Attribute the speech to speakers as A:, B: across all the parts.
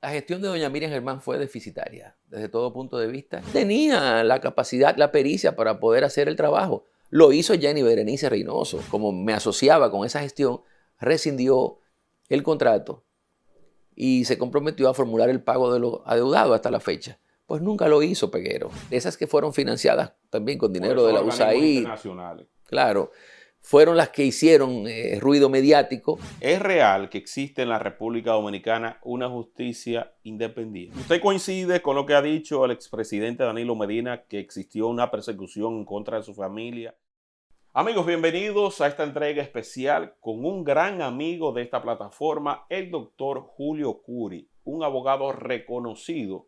A: La gestión de doña Miriam Germán fue deficitaria desde todo punto de vista. Tenía la capacidad, la pericia para poder hacer el trabajo. Lo hizo Jenny Berenice Reynoso. Como me asociaba con esa gestión, rescindió el contrato y se comprometió a formular el pago de lo adeudado hasta la fecha. Pues nunca lo hizo, Peguero. Esas que fueron financiadas también con
B: Por
A: dinero
B: esos
A: de la
B: organismos
A: USAID,
B: internacionales.
A: claro, fueron las que hicieron ruido mediático.
B: ¿Es real que existe en la República Dominicana una justicia independiente? ¿Usted coincide con lo que ha dicho el expresidente Danilo Medina, que existió una persecución en contra de su familia? Amigos, bienvenidos a esta entrega especial con un gran amigo de esta plataforma, el doctor Julio Curi, un abogado reconocido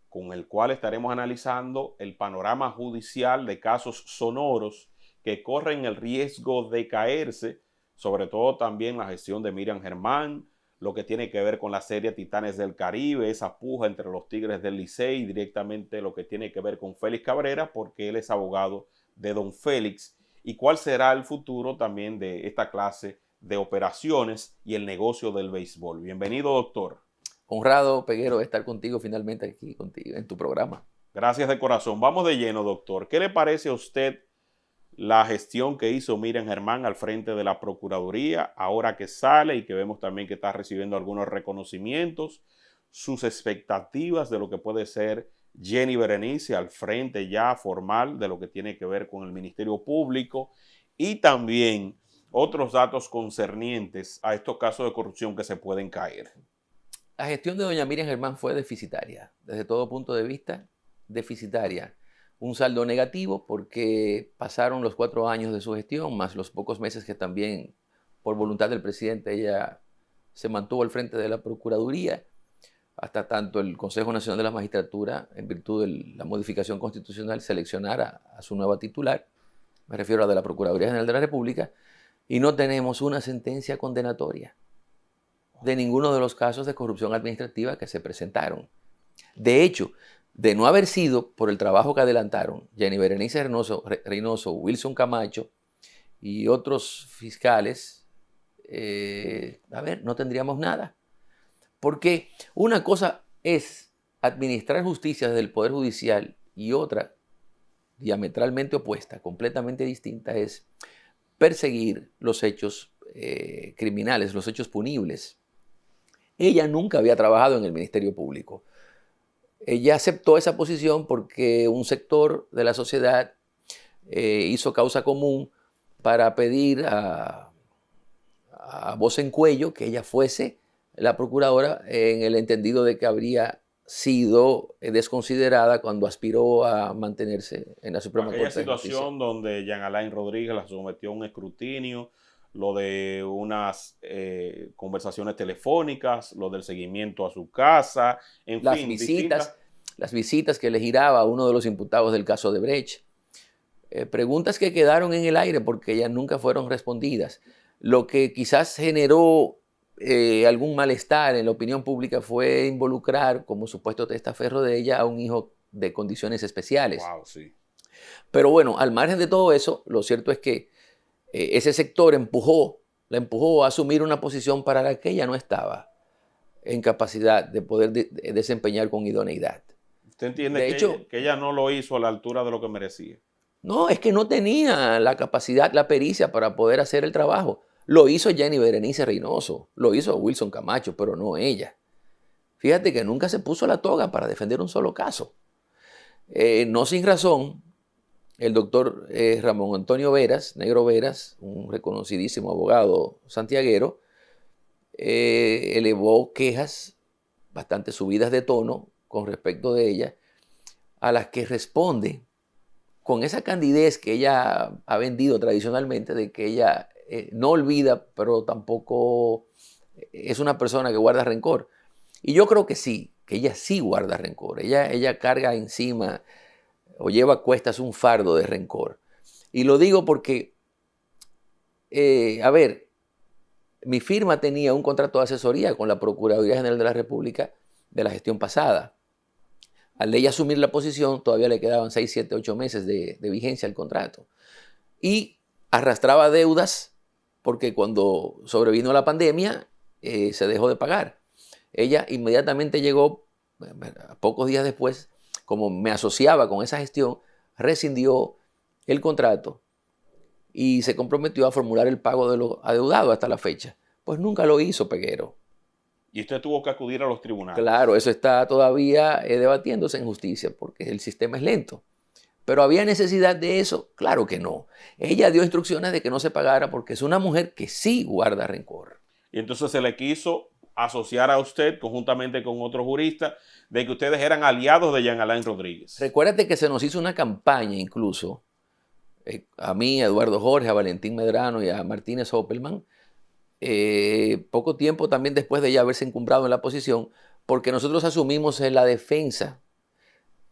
B: con el cual estaremos analizando el panorama judicial de casos sonoros que corren el riesgo de caerse, sobre todo también la gestión de Miriam Germán, lo que tiene que ver con la serie Titanes del Caribe, esa puja entre los Tigres del Licey, directamente lo que tiene que ver con Félix Cabrera, porque él es abogado de don Félix, y cuál será el futuro también de esta clase de operaciones y el negocio del béisbol. Bienvenido, doctor.
A: Honrado, Peguero, de estar contigo finalmente aquí contigo en tu programa.
B: Gracias de corazón. Vamos de lleno, doctor. ¿Qué le parece a usted la gestión que hizo Miriam Germán al frente de la Procuraduría, ahora que sale y que vemos también que está recibiendo algunos reconocimientos, sus expectativas de lo que puede ser Jenny Berenice al frente ya formal de lo que tiene que ver con el Ministerio Público y también otros datos concernientes a estos casos de corrupción que se pueden caer?
A: La gestión de doña Miriam Germán fue deficitaria, desde todo punto de vista, deficitaria. Un saldo negativo porque pasaron los 4 años de su gestión, más los pocos meses que también, por voluntad del presidente, ella se mantuvo al frente de la Procuraduría, hasta tanto el Consejo Nacional de la Magistratura, en virtud de la modificación constitucional, seleccionara a su nueva titular, me refiero a la de la Procuraduría General de la República, y no tenemos una sentencia condenatoria de ninguno de los casos de corrupción administrativa que se presentaron. De hecho, de no haber sido por el trabajo que adelantaron Jenny Berenice Reynoso, Wilson Camacho y otros fiscales, no tendríamos nada. Porque una cosa es administrar justicia desde el Poder Judicial y otra, diametralmente opuesta, completamente distinta, es perseguir los hechos criminales, los hechos punibles. Ella nunca había trabajado en el Ministerio Público. Ella aceptó esa posición porque un sector de la sociedad hizo causa común para pedir a voz en cuello que ella fuese la procuradora, en el entendido de que habría sido desconsiderada cuando aspiró a mantenerse en la Suprema
B: Aquella
A: Corte de Justicia.
B: situación donde Jean Alain Rodríguez la sometió a un escrutinio, lo de unas conversaciones telefónicas, lo del seguimiento a su casa, en
A: Las
B: fin,
A: visitas,
B: distintas.
A: las visitas que le giraba a uno de los imputados del caso de Brecht. Preguntas que quedaron en el aire porque ellas nunca fueron respondidas. Lo que quizás generó algún malestar en la opinión pública fue involucrar como supuesto testaferro de ella a un hijo de condiciones especiales.
B: Wow, sí.
A: Pero bueno, al margen de todo eso, lo cierto es que ese sector la empujó a asumir una posición para la que ella no estaba en capacidad de poder desempeñar con idoneidad.
B: ¿Usted entiende
A: De hecho,
B: que ella no lo hizo a la altura de lo que merecía?
A: no, es que no tenía la capacidad, la pericia para poder hacer el trabajo. Lo hizo Jenny Berenice Reynoso, lo hizo Wilson Camacho, pero no ella. Fíjate que nunca se puso la toga para defender un solo caso. No sin razón, el doctor Ramón Antonio Veras, Negro Veras, un reconocidísimo abogado santiaguero, elevó quejas bastante subidas de tono con respecto de ella, a las que responde con esa candidez que ella ha vendido tradicionalmente, de que ella no olvida, pero tampoco es una persona que guarda rencor. Y yo creo que sí, que ella sí guarda rencor. Ella carga encima o lleva a cuestas un fardo de rencor. Y lo digo porque, mi firma tenía un contrato de asesoría con la Procuraduría General de la República de la gestión pasada. Al ella asumir la posición, todavía le quedaban 6, 7, 8 meses de vigencia al contrato. Y arrastraba deudas porque cuando sobrevino la pandemia se dejó de pagar. ella inmediatamente llegó, pocos días después, como me asociaba con esa gestión, rescindió el contrato y se comprometió a formular el pago de lo adeudado hasta la fecha. Pues nunca lo hizo, Peguero.
B: Y usted tuvo que acudir a los tribunales.
A: Claro, eso está todavía debatiéndose en justicia porque el sistema es lento. ¿Pero había necesidad de eso? Claro que no. Ella dio instrucciones de que no se pagara porque es una mujer que sí guarda rencor.
B: Y entonces se le quiso asociar a usted, conjuntamente con otro jurista, de que ustedes eran aliados de Jean Alain Rodríguez.
A: Recuérdate que se nos hizo una campaña incluso, a mí, a Eduardo Jorge, a Valentín Medrano y a Martínez Hoppelman, poco tiempo también después de ella haberse encumbrado en la posición, porque nosotros asumimos en la defensa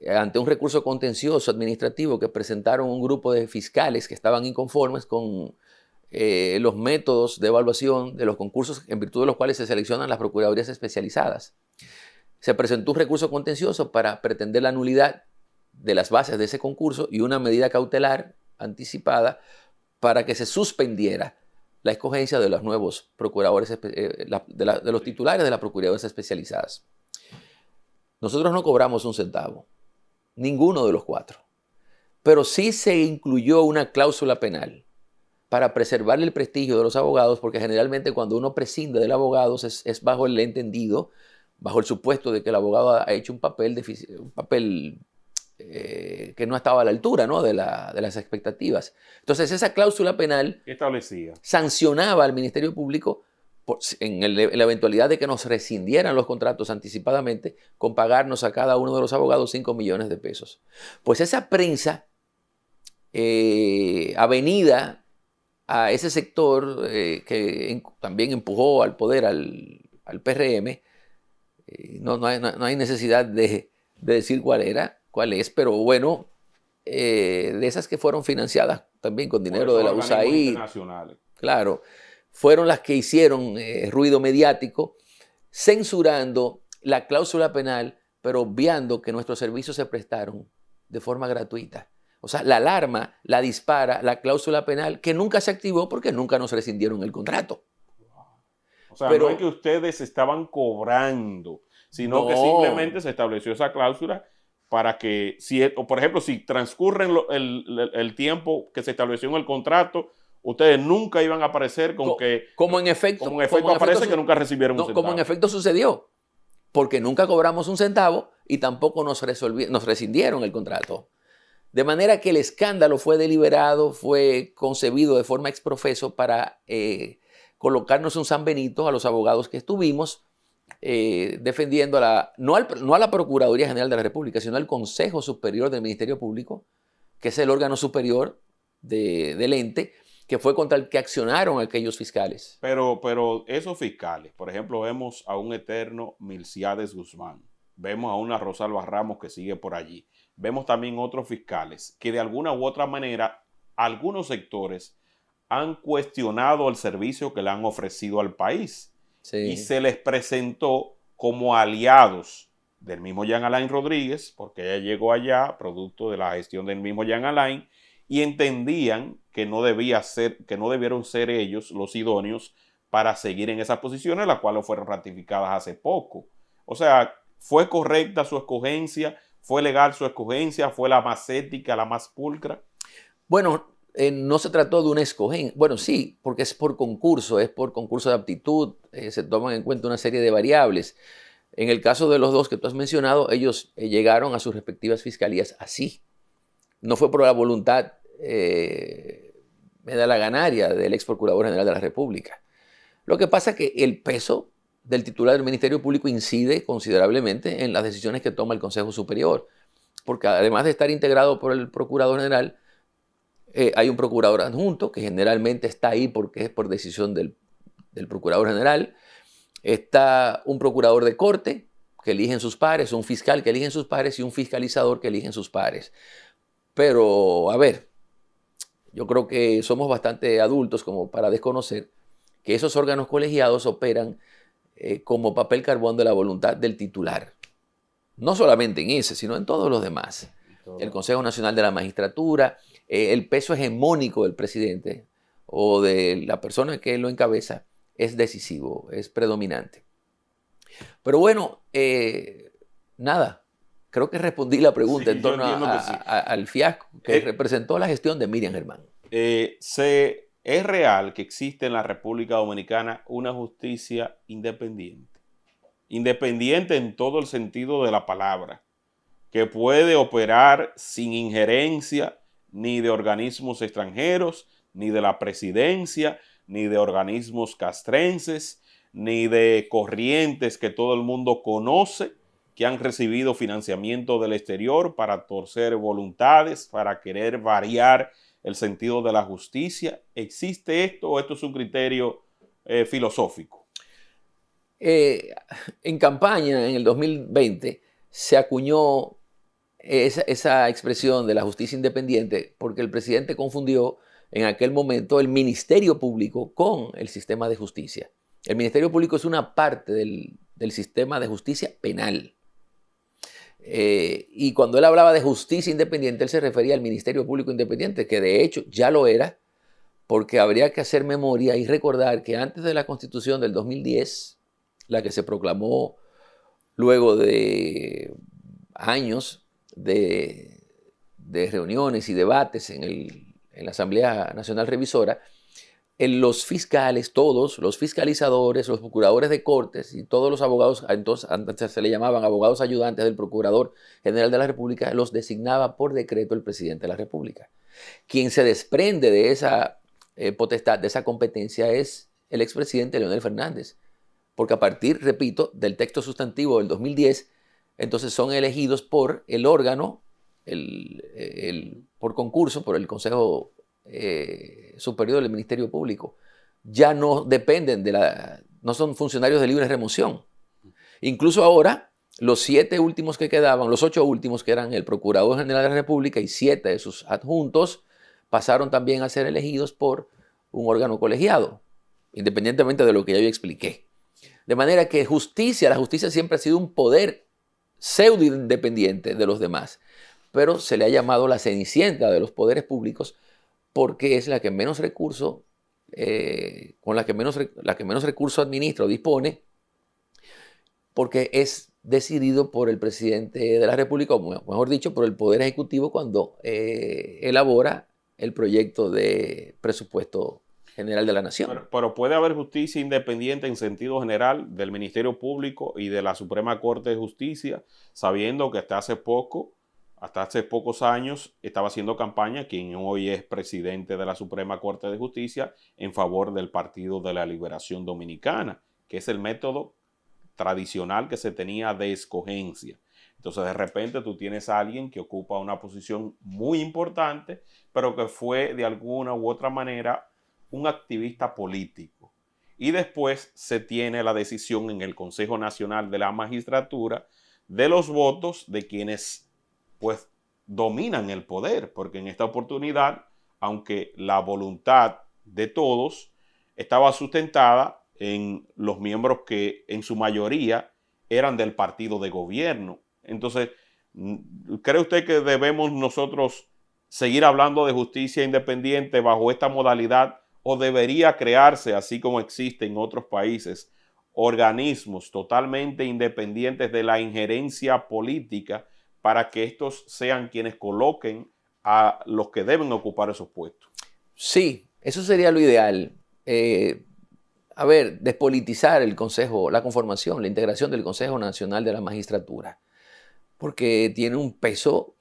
A: ante un recurso contencioso administrativo que presentaron un grupo de fiscales que estaban inconformes con los métodos de evaluación de los concursos en virtud de los cuales se seleccionan las procuradurías especializadas. Se presentó un recurso contencioso para pretender la nulidad de las bases de ese concurso y una medida cautelar anticipada para que se suspendiera la escogencia de los nuevos procuradores, de los titulares de las procuradurías especializadas. Nosotros no cobramos un centavo. Ninguno de los cuatro. Pero sí se incluyó una cláusula penal para preservar el prestigio de los abogados, porque generalmente cuando uno prescinde del abogado es bajo el entendido, bajo el supuesto de que el abogado ha hecho un papel que no estaba a la altura, ¿no?, de las expectativas. Entonces esa cláusula penal
B: establecía,
A: sancionaba al Ministerio Público en la eventualidad de que nos rescindieran los contratos anticipadamente, con pagarnos a cada uno de los abogados 5 millones de pesos. Pues esa prensa avenida a ese sector que también empujó al poder al PRM, no hay necesidad de decir cuál es, pero bueno, de esas que fueron financiadas también con dinero de la USAID. Claro. Fueron las que hicieron ruido mediático, censurando la cláusula penal, pero obviando que nuestros servicios se prestaron de forma gratuita. O sea, la alarma la dispara la cláusula penal, que nunca se activó porque nunca nos rescindieron el contrato.
B: O sea, pero no es que ustedes estaban cobrando, sino que simplemente se estableció esa cláusula para que, por ejemplo, si transcurre el tiempo que se estableció en el contrato, ustedes nunca iban a aparecer
A: como en efecto
B: aparece que nunca recibieron un centavo.
A: Como en efecto sucedió, porque nunca cobramos un centavo y tampoco nos rescindieron el contrato. De manera que el escándalo fue deliberado, fue concebido de forma exprofeso para colocarnos un San Benito a los abogados que estuvimos defendiendo no a la Procuraduría General de la República, sino al Consejo Superior del Ministerio Público, que es el órgano superior del ente, que fue contra el que accionaron aquellos fiscales.
B: Pero esos fiscales, por ejemplo, vemos a un eterno Milciades Guzmán, vemos a una Rosalba Ramos que sigue por allí, vemos también otros fiscales que de alguna u otra manera, algunos sectores han cuestionado el servicio que le han ofrecido al país. Sí. Y se les presentó como aliados del mismo Jean Alain Rodríguez, porque ella llegó allá producto de la gestión del mismo Jean Alain, y entendían que no debieron ser ellos los idóneos para seguir en esas posiciones, las cuales fueron ratificadas hace poco. O sea, ¿fue correcta su escogencia? ¿Fue legal su escogencia? ¿Fue la más ética, la más pulcra?
A: Bueno, no se trató de una escogencia. Bueno, sí, porque es por concurso de aptitud, se toman en cuenta una serie de variables. En el caso de los dos que tú has mencionado, ellos llegaron a sus respectivas fiscalías así. No fue por la voluntad medalaganaria del ex procurador general de la República. Lo que pasa es que el peso del titular del Ministerio Público incide considerablemente en las decisiones que toma el Consejo Superior, porque además de estar integrado por el Procurador General, hay un procurador adjunto que generalmente está ahí porque es por decisión del Procurador General. Está un procurador de corte que eligen sus pares, un fiscal que eligen sus pares y un fiscalizador que eligen sus pares. Pero, a ver, yo creo que somos bastante adultos como para desconocer que esos órganos colegiados operan como papel carbón de la voluntad del titular. No solamente en ese, sino en todos los demás. El Consejo Nacional de la Magistratura, el peso hegemónico del presidente o de la persona que lo encabeza es decisivo, es predominante. Pero bueno, nada, creo que respondí la pregunta
B: Sí,
A: en
B: yo
A: torno
B: entiendo que sí.
A: al fiasco que representó la gestión de Miriam Germán.
B: Es real que existe en la República Dominicana una justicia independiente. Independiente en todo el sentido de la palabra, que puede operar sin injerencia ni de organismos extranjeros, ni de la presidencia, ni de organismos castrenses, ni de corrientes que todo el mundo conoce, que han recibido financiamiento del exterior para torcer voluntades, para querer variar el sentido de la justicia. ¿Existe esto o esto es un criterio filosófico?
A: En campaña, en el 2020, se acuñó esa expresión de la justicia independiente porque el presidente confundió en aquel momento el Ministerio Público con el sistema de justicia. El Ministerio Público es una parte del sistema de justicia penal. Y cuando él hablaba de justicia independiente, él se refería al Ministerio Público Independiente, que de hecho ya lo era, porque habría que hacer memoria y recordar que antes de la Constitución del 2010, la que se proclamó luego de años de reuniones y debates en la Asamblea Nacional Revisora, los fiscales, todos, los fiscalizadores, los procuradores de cortes y todos los abogados, entonces antes se le llamaban abogados ayudantes del Procurador General de la República, los designaba por decreto el presidente de la República. Quien se desprende de esa potestad, de esa competencia, es el expresidente Leonel Fernández. Porque a partir, repito, del texto sustantivo del 2010, entonces son elegidos por el órgano, por concurso, por el Consejo Superior del Ministerio Público. Ya no dependen no son funcionarios de libre remoción. Incluso ahora, los 7 últimos que quedaban, los 8 últimos que eran el Procurador General de la República y 7 de sus adjuntos, pasaron también a ser elegidos por un órgano colegiado, independientemente de lo que ya yo expliqué. De manera que la justicia siempre ha sido un poder pseudo independiente de los demás, pero se le ha llamado la cenicienta de los poderes públicos porque es la que menos recursos, la que menos recursos administra o dispone, porque es decidido por el presidente de la República, o mejor dicho, por el Poder Ejecutivo cuando elabora el proyecto de presupuesto general de la Nación.
B: Pero puede haber justicia independiente en sentido general del Ministerio Público y de la Suprema Corte de Justicia, sabiendo que hasta hace pocos años, estaba haciendo campaña quien hoy es presidente de la Suprema Corte de Justicia en favor del Partido de la Liberación Dominicana, que es el método tradicional que se tenía de escogencia. Entonces, de repente tú tienes a alguien que ocupa una posición muy importante, pero que fue de alguna u otra manera un activista político. Y después se tiene la decisión en el Consejo Nacional de la Magistratura de los votos de quienes pues dominan el poder, porque en esta oportunidad, aunque la voluntad de todos estaba sustentada en los miembros que en su mayoría eran del partido de gobierno. Entonces, ¿cree usted que debemos nosotros seguir hablando de justicia independiente bajo esta modalidad o debería crearse, así como existe en otros países, organismos totalmente independientes de la injerencia política para que estos sean quienes coloquen a los que deben ocupar esos puestos?
A: Sí, eso sería lo ideal. Despolitizar el Consejo, la conformación, la integración del Consejo Nacional de la Magistratura, porque tiene un peso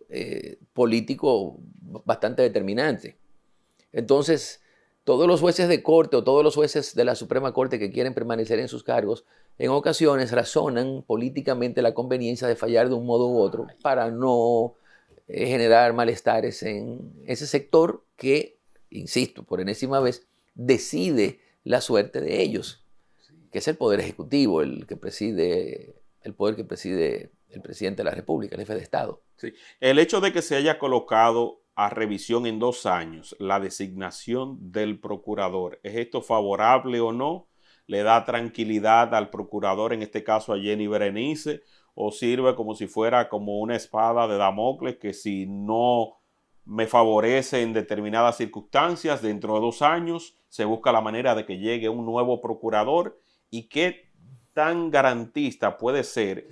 A: político bastante determinante. Entonces, todos los jueces de corte o todos los jueces de la Suprema Corte que quieren permanecer en sus cargos, en ocasiones razonan políticamente la conveniencia de fallar de un modo u otro para no generar malestares en ese sector que, insisto, por enésima vez, decide la suerte de ellos, que es el Poder Ejecutivo, el poder que preside el presidente de la República, el jefe de Estado.
B: Sí. El hecho de que se haya colocado a revisión en 2 años la designación del procurador, ¿es esto favorable o no? ¿Le da tranquilidad al procurador, en este caso a Jenny Berenice, o sirve como si fuera como una espada de Damocles que si no me favorece en determinadas circunstancias, dentro de 2 años se busca la manera de que llegue un nuevo procurador? ¿Y qué tan garantista puede ser,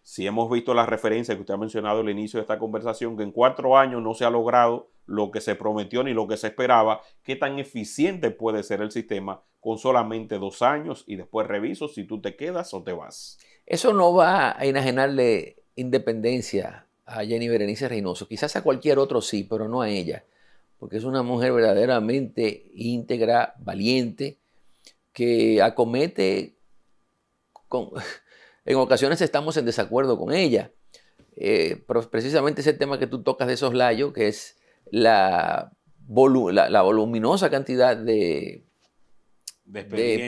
B: si hemos visto la referencia que usted ha mencionado al inicio de esta conversación, que en 4 años no se ha logrado lo que se prometió ni lo que se esperaba? ¿Qué tan eficiente puede ser el sistema con solamente 2 años y después reviso si tú te quedas o te vas?
A: Eso no va a enajenarle independencia a Jenny Berenice Reynoso. Quizás a cualquier otro sí, pero no a ella, porque es una mujer verdaderamente íntegra, valiente, que acomete en ocasiones estamos en desacuerdo con ella, pero precisamente ese tema que tú tocas de soslayo, que es la voluminosa cantidad de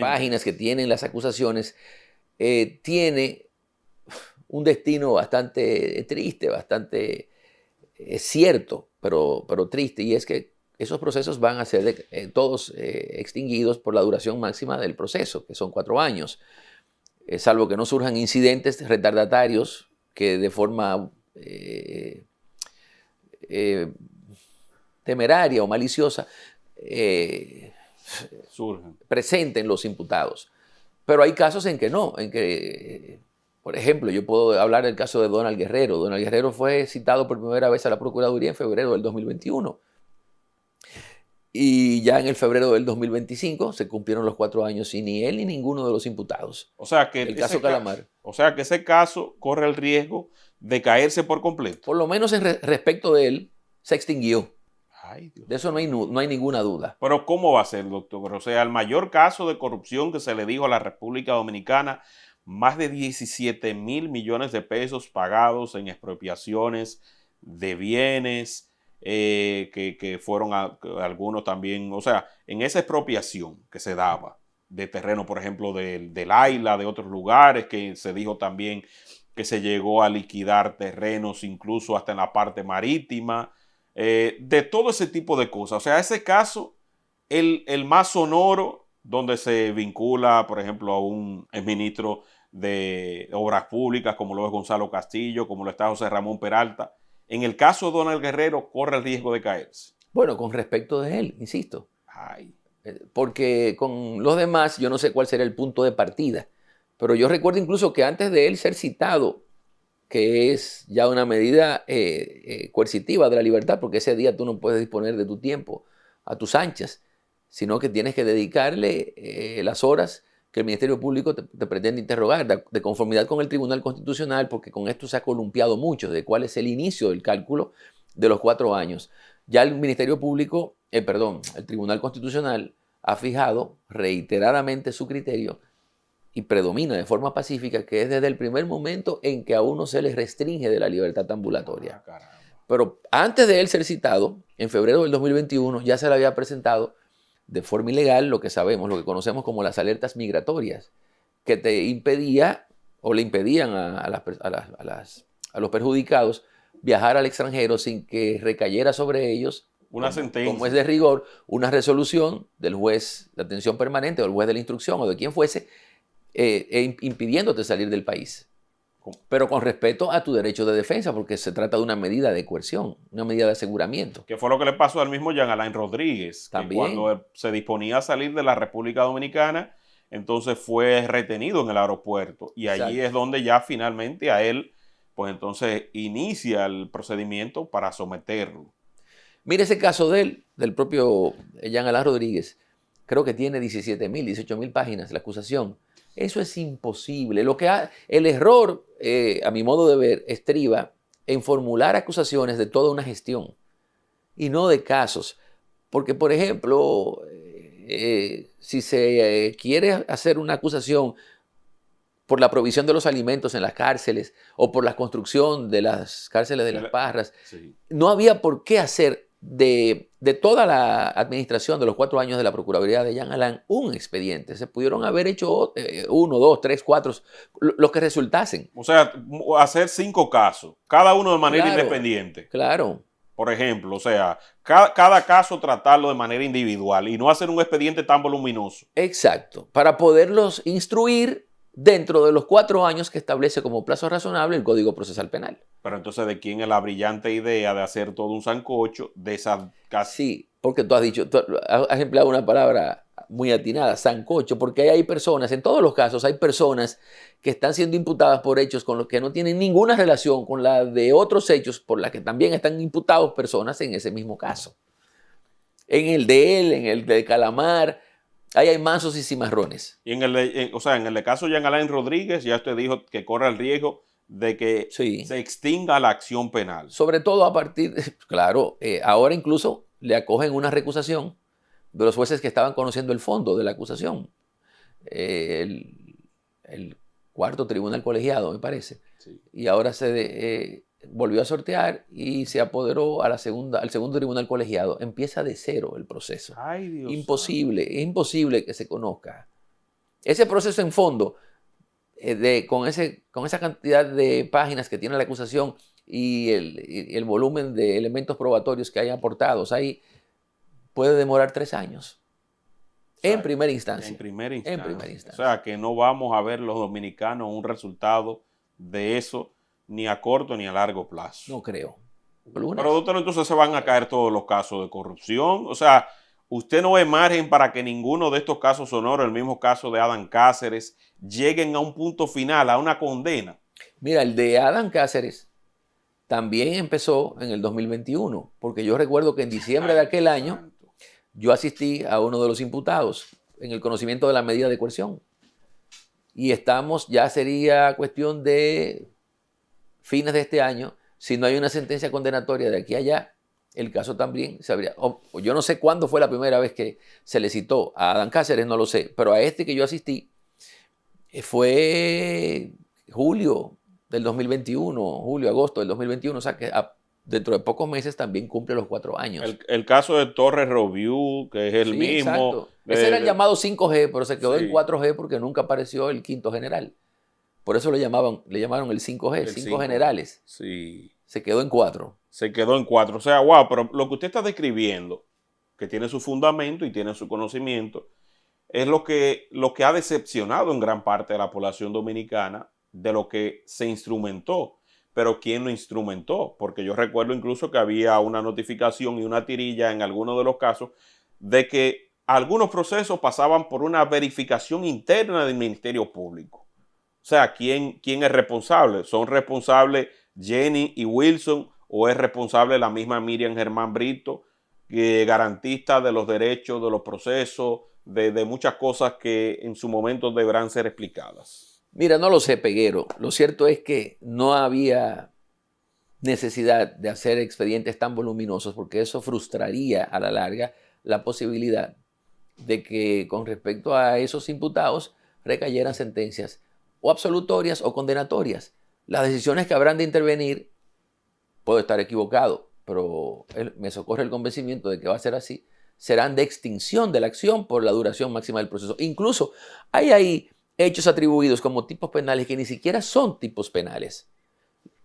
A: páginas que tienen las acusaciones, tiene un destino bastante triste, bastante cierto, pero triste, y es que esos procesos van a ser todos extinguidos por la duración máxima del proceso, que son 4 años. Salvo que no surjan incidentes retardatarios que de forma temeraria o maliciosa presenten los imputados. Pero hay casos en que no, en que, por ejemplo, yo puedo hablar del caso de Donald Guerrero. Donald Guerrero fue citado por primera vez a la Procuraduría en febrero del 2021. Y ya en el febrero del 2025 se cumplieron los 4 años y ni él ni ninguno de los imputados.
B: O sea que
A: el caso Calamar.
B: O sea que ese caso corre el riesgo de caerse por completo.
A: Por lo menos en respecto de él, se extinguió.
B: Ay, Dios.
A: De eso no hay ninguna duda.
B: Pero ¿cómo va a ser, doctor? O sea, el mayor caso de corrupción que se le dijo a la República Dominicana, más de 17 mil millones de pesos pagados en expropiaciones de bienes, que fueron algunos también, o sea, en esa expropiación que se daba de terreno, por ejemplo, del Aila, de otros lugares, que se dijo también que se llegó a liquidar terrenos incluso hasta en la parte marítima, de todo ese tipo de cosas. O sea, ese caso, el más sonoro, donde se vincula, por ejemplo, a un ministro de Obras Públicas, como lo es Gonzalo Castillo, como lo está José Ramón Peralta. En el caso de Donald Guerrero, corre el riesgo de caerse.
A: Bueno, con respecto de él, insisto.
B: Ay.
A: Porque con los demás, yo no sé cuál será el punto de partida. Pero yo recuerdo incluso que antes de él ser citado, que es ya una medida coercitiva de la libertad, porque ese día tú no puedes disponer de tu tiempo a tus anchas, sino que tienes que dedicarle las horas que el Ministerio Público te pretende interrogar, de conformidad con el Tribunal Constitucional, porque con esto se ha columpiado mucho de cuál es el inicio del cálculo de los 4 años. Ya el Ministerio Público, el Tribunal Constitucional ha fijado reiteradamente su criterio y predomina de forma pacífica, que es desde el primer momento en que a uno se le restringe de la libertad ambulatoria. Pero antes de él ser citado, en febrero del 2021, ya se le había presentado de forma ilegal lo que sabemos, lo que conocemos como las alertas migratorias, que te impedía o le impedían a los perjudicados viajar al extranjero sin que recayera sobre ellos
B: una sentencia,
A: como es de rigor, una resolución del juez de atención permanente o el juez de la instrucción o de quien fuese, impidiéndote salir del país. Pero con respeto a tu derecho de defensa, porque se trata de una medida de coerción, una medida de aseguramiento.
B: Que fue lo que le pasó al mismo Jean Alain Rodríguez, que cuando se disponía a salir de la República Dominicana, entonces fue retenido en el aeropuerto. Y allí Exacto. Es donde ya finalmente a él, pues entonces inicia el procedimiento para someterlo.
A: Mire ese caso de él, del propio Jean Alain Rodríguez. Creo que tiene 17.000, 18.000 páginas la acusación. Eso es imposible. El error, a mi modo de ver, estriba en formular acusaciones de toda una gestión y no de casos. Porque, por ejemplo, si se quiere hacer una acusación por la provisión de los alimentos en las cárceles o por la construcción de las cárceles de las Parras, sí. No había por qué hacer de toda la administración de los 4 años de la Procuraduría de Jean Alain un expediente. Se pudieron haber hecho 1, 2, 3, 4, los que resultasen.
B: O sea, hacer 5 casos, cada uno de manera independiente.
A: Claro.
B: Por ejemplo, o sea, cada caso tratarlo de manera individual y no hacer un expediente tan voluminoso.
A: Exacto. Para poderlos instruir dentro de los 4 años que establece como plazo razonable el Código Procesal Penal.
B: Pero entonces, ¿de quién es la brillante idea de hacer todo un sancocho de esas casi?
A: Sí, porque tú has empleado una palabra muy atinada, sancocho, porque hay personas, en todos los casos hay personas que están siendo imputadas por hechos con los que no tienen ninguna relación con la de otros hechos por las que también están imputados personas en ese mismo caso. En el de él, en el de Calamar, ahí hay mansos y cimarrones.
B: Y en el caso de Jean Alain Rodríguez, ya usted dijo que corre el riesgo de que se extinga la acción penal.
A: Sobre todo a partir, claro, ahora incluso le acogen una recusación de los jueces que estaban conociendo el fondo de la acusación. El cuarto tribunal colegiado, me parece.
B: Sí.
A: Y ahora se volvió a sortear y se apoderó al segundo tribunal colegiado. Empieza de cero el proceso.
B: Ay, Dios.
A: Imposible, es imposible que se conozca. Ese proceso en fondo, con esa cantidad de páginas que tiene la acusación y el volumen de elementos probatorios que hay aportados, ahí puede demorar 3 años. O sea, en primera instancia.
B: En primera instancia.
A: En primera instancia.
B: O sea, que no vamos a ver los dominicanos un resultado de eso ni a corto ni a largo plazo.
A: No creo.
B: Pero doctor, entonces se van a caer todos los casos de corrupción. O sea, usted no ve margen para que ninguno de estos casos sonoros, el mismo caso de Adán Cáceres, lleguen a un punto final, a una condena.
A: Mira, el de Adán Cáceres también empezó en el 2021, porque yo recuerdo que en diciembre de aquel año yo asistí a uno de los imputados en el conocimiento de la medida de coerción. Y ya sería cuestión de fines de este año, si no hay una sentencia condenatoria de aquí a allá, el caso también se habría... yo no sé cuándo fue la primera vez que se le citó a Adán Cáceres, no lo sé, pero a este que yo asistí fue julio del 2021, julio-agosto del 2021, o sea que dentro de pocos meses también cumple los 4 años.
B: El caso de Torres Roviu, que es el mismo.
A: Exacto. Ese era el llamado 5G, pero se quedó en 4G porque nunca apareció el quinto general. Por eso le llamaron el 5G, 5 generales.
B: Sí.
A: Se quedó en 4.
B: Se quedó en 4. O sea, wow, pero lo que usted está describiendo, que tiene su fundamento y tiene su conocimiento, es lo que ha decepcionado en gran parte de la población dominicana de lo que se instrumentó. Pero ¿quién lo instrumentó? Porque yo recuerdo incluso que había una notificación y una tirilla en algunos de los casos de que algunos procesos pasaban por una verificación interna del Ministerio Público. O sea, ¿quién es responsable? ¿Son responsables Jenny y Wilson o es responsable la misma Miriam Germán Brito, garantista de los derechos, de los procesos, de muchas cosas que en su momento deberán ser explicadas?
A: Mira, no lo sé, Peguero. Lo cierto es que no había necesidad de hacer expedientes tan voluminosos porque eso frustraría a la larga la posibilidad de que con respecto a esos imputados recayeran sentencias o absolutorias o condenatorias. Las decisiones que habrán de intervenir, puedo estar equivocado, pero me socorre el convencimiento de que va a ser así, serán de extinción de la acción por la duración máxima del proceso. Incluso hay ahí hechos atribuidos como tipos penales que ni siquiera son tipos penales.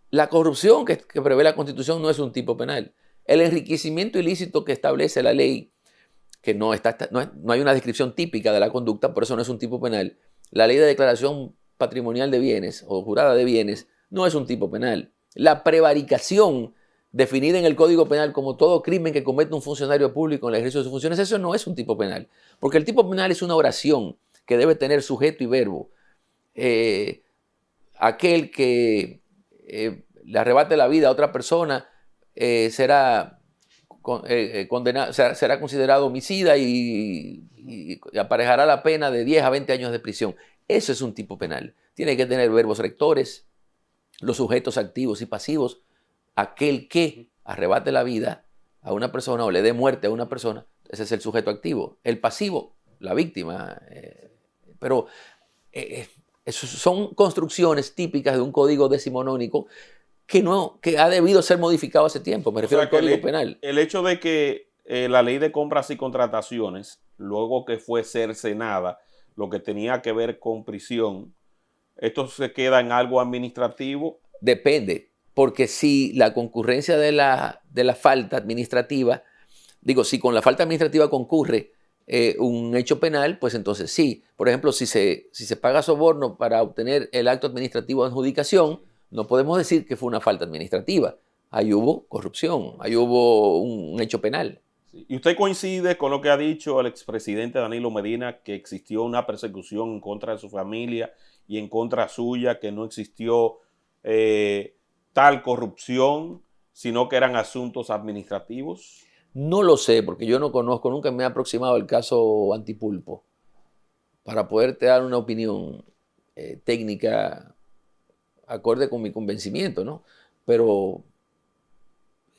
A: La corrupción que prevé la Constitución no es un tipo penal. El enriquecimiento ilícito que establece la ley, que no hay una descripción típica de la conducta, por eso no es un tipo penal. La ley de declaración patrimonial de bienes o jurada de bienes no es un tipo penal. La prevaricación definida en el Código Penal como todo crimen que comete un funcionario público en el ejercicio de sus funciones, eso no es un tipo penal. Porque el tipo penal es una oración que debe tener sujeto y verbo. Aquel que le arrebate la vida a otra persona será condenado, será considerado homicida y aparejará la pena de 10 a 20 años de prisión. Eso es un tipo penal. Tiene que tener verbos rectores, los sujetos activos y pasivos. Aquel que arrebate la vida a una persona o le dé muerte a una persona, ese es el sujeto activo. El pasivo, la víctima. Pero son construcciones típicas de un código decimonónico que ha debido ser modificado hace tiempo. Me refiero al Código Penal.
B: El hecho de que la ley de compras y contrataciones, luego que fue cercenada, lo que tenía que ver con prisión, ¿esto se queda en algo administrativo?
A: Depende, porque si la concurrencia de la falta administrativa, si con la falta administrativa concurre un hecho penal, pues entonces sí. Por ejemplo, si se paga soborno para obtener el acto administrativo de adjudicación, no podemos decir que fue una falta administrativa. Ahí hubo corrupción, ahí hubo un hecho penal.
B: ¿Y usted coincide con lo que ha dicho el expresidente Danilo Medina, que existió una persecución en contra de su familia y en contra suya, que no existió tal corrupción, sino que eran asuntos administrativos?
A: No lo sé, porque yo no conozco, nunca me he aproximado al caso Antipulpo para poderte dar una opinión técnica acorde con mi convencimiento, ¿no? Pero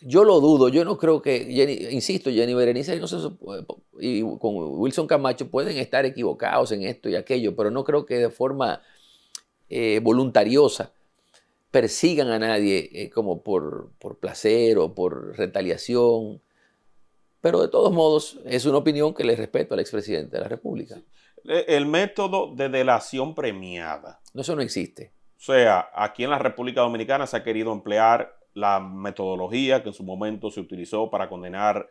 A: yo lo dudo, yo no creo que, insisto, Jenny Berenice y con Wilson Camacho pueden estar equivocados en esto y aquello, pero no creo que de forma voluntariosa persigan a nadie como por placer o por retaliación. Pero de todos modos es una opinión que le respeto al expresidente de la República.
B: El método de delación premiada.
A: No, eso no existe.
B: O sea, aquí en la República Dominicana se ha querido emplear la metodología que en su momento se utilizó para condenar